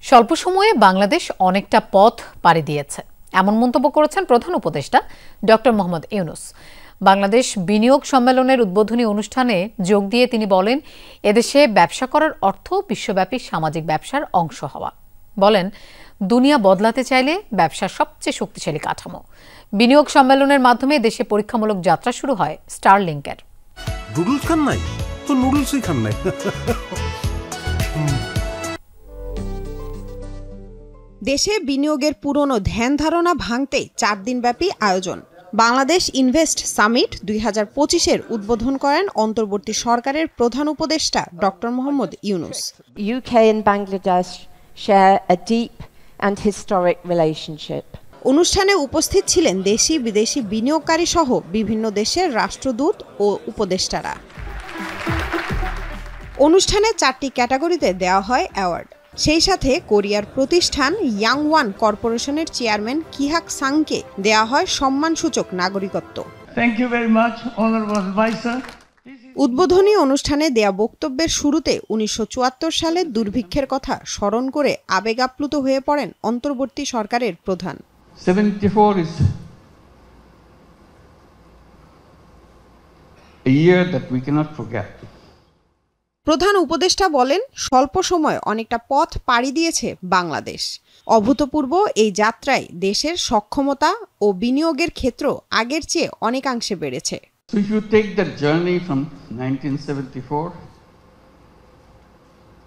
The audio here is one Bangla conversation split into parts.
স্বল্প সময়ে বাংলাদেশ অনেকটা পথ পাড়ি দিয়েছে এমন মন্তব্য করেছেন প্রধান উপদেষ্টা ডক্টর মোহাম্মদ ইউনূস। বাংলাদেশ বিনিয়োগ সম্মেলনের উদ্বোধনী অনুষ্ঠানে যোগ দিয়ে তিনি বলেন, এদেশে ব্যবসা করার অর্থ বিশ্বব্যাপী সামাজিক ব্যবসার অংশ হওয়া। বলেন, দুনিয়া বদলাতে চাইলে ব্যবসার সবচেয়ে শক্তিশালী কাঠামো। বিনিয়োগ সম্মেলনের মাধ্যমে দেশে পরীক্ষামূলক যাত্রা শুরু হয় স্টারলিংকের। নুডলস খান নাই তো নুডলসই খান নাই। দেশে বিনিয়োগের পুরনো ধ্যান ধারণা ভাঙতে 4 দিনব্যাপী আয়োজন। বাংলাদেশ ইনভেস্ট সামিট 2025-এর উদ্বোধন করেন অন্তর্বর্তী সরকারের প্রধান উপদেষ্টা doctor Mohammad Yunus. UK and Bangladesh share a deep and historic relationship. অনুষ্ঠানে উপস্থিত ছিলেন দেশি বিদেশি বিনিয়োগকারী সহ বিভিন্ন দেশের রাষ্ট্রদূত ও উপদেষ্টারা। অনুষ্ঠানে 4টি ক্যাটাগরিতে দেওয়া হয় অ্যাওয়ার্ড। সেই সাথে কোরিয়ার প্রতিষ্ঠান ইয়াংওয়ান কর্পোরেশনের চেয়ারম্যান কিহাক সাংকে দেওয়া হয় সম্মানসূচক নাগরিকত্ব। Thank you very much, Honorable Advisor. উদ্বোধনী অনুষ্ঠানে দেয়া বক্তব্যের শুরুতে 1974 সালে দুর্ভিক্ষের কথা স্মরণ করে আবেগ আপ্লুত হয়ে পড়েন অন্তর্বর্তী সরকারের প্রধান। 74 is a year that we cannot forget. প্রধান উপদেষ্টা বলেন, স্বল্প সময়ে অনেকটা পথ পাড়ি দিয়েছে বাংলাদেশ। অভূতপূর্ব এই যাত্রায় দেশের সক্ষমতা ও বিনিয়োগের ক্ষেত্র আগের চেয়ে অনেকাংশে বেড়েছে। So if you take that journey from 1974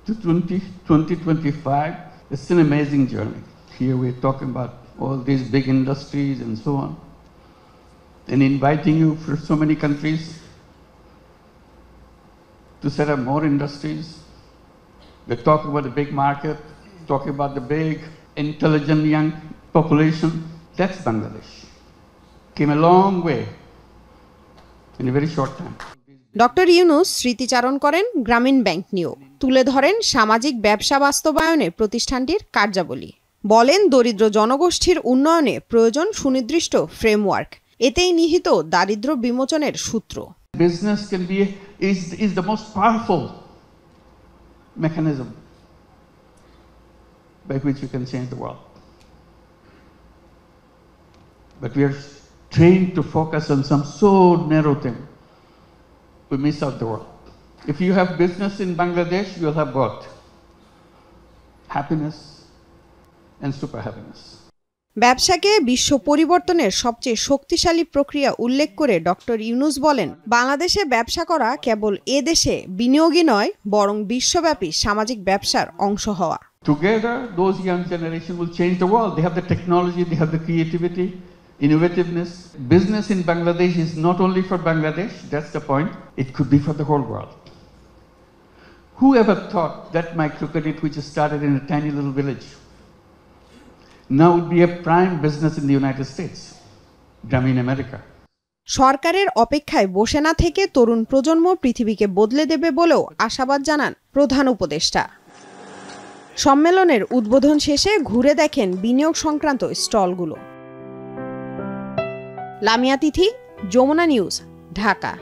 to 2025, it's an amazing journey. Here we're talking about all these big industries and so on, and inviting you from so many countries to set up more industries. We're talking about the big market, talking about the big, intelligent young population. That's Bangladesh. Came a long way in a very short time. Doctor Yunus স্মৃতিচারণ করেন গ্রামীণ ব্যাংক নিয়েও, তুলে ধরেন সামাজিক ব্যবসা বাস্তবায়নের প্রতিষ্ঠানটির কার্যাবলী। বলেন, দরিদ্র জনগোষ্ঠীর উন্নয়নে প্রয়োজন সুনির্দিষ্ট ফ্রেমওয়ার্ক, এতেই নিহিত দারিদ্র্য বিমোচনের সূত্র। Business can be is the most powerful mechanism by which we can change the world. But we are trained to focus on some so narrow thing. We miss out the world. If you have business in Bangladesh, you'll have both happiness and super happiness. ব্যবসাকে বিশ্ব পরিবর্তনের সবচেয়ে শক্তিশালী প্রক্রিয়া উল্লেখ করে ডক্টর ইউনূস বলেন, বাংলাদেশে ব্যবসা করা কেবল এ দেশে বিনিয়োগই নয়, বরং বিশ্বব্যাপী সামাজিক ব্যবসার অংশ হওয়া। Together, those young generation will change the world. They have the technology, they have the creativity, innovativeness. Business in Bangladesh is not only for Bangladesh, that's the point. It could be for the whole world. Who ever thought that microcredit, which started in a tiny little village, now would be a prime business in the United States, Grameen America. সরকারের অপেক্ষায় বসে না থেকে তরুণ প্রজন্ম পৃথিবীকে বদলে দেবে বলেও আশাবাদ জানান প্রধান উপদেষ্টা। সম্মেলনের উদ্বোধন শেষে ঘুরে দেখেন বিনিয়োগ সংক্রান্ত স্টলগুলো। লামিয়া তিথি, যমুনা নিউজ, ঢাকা।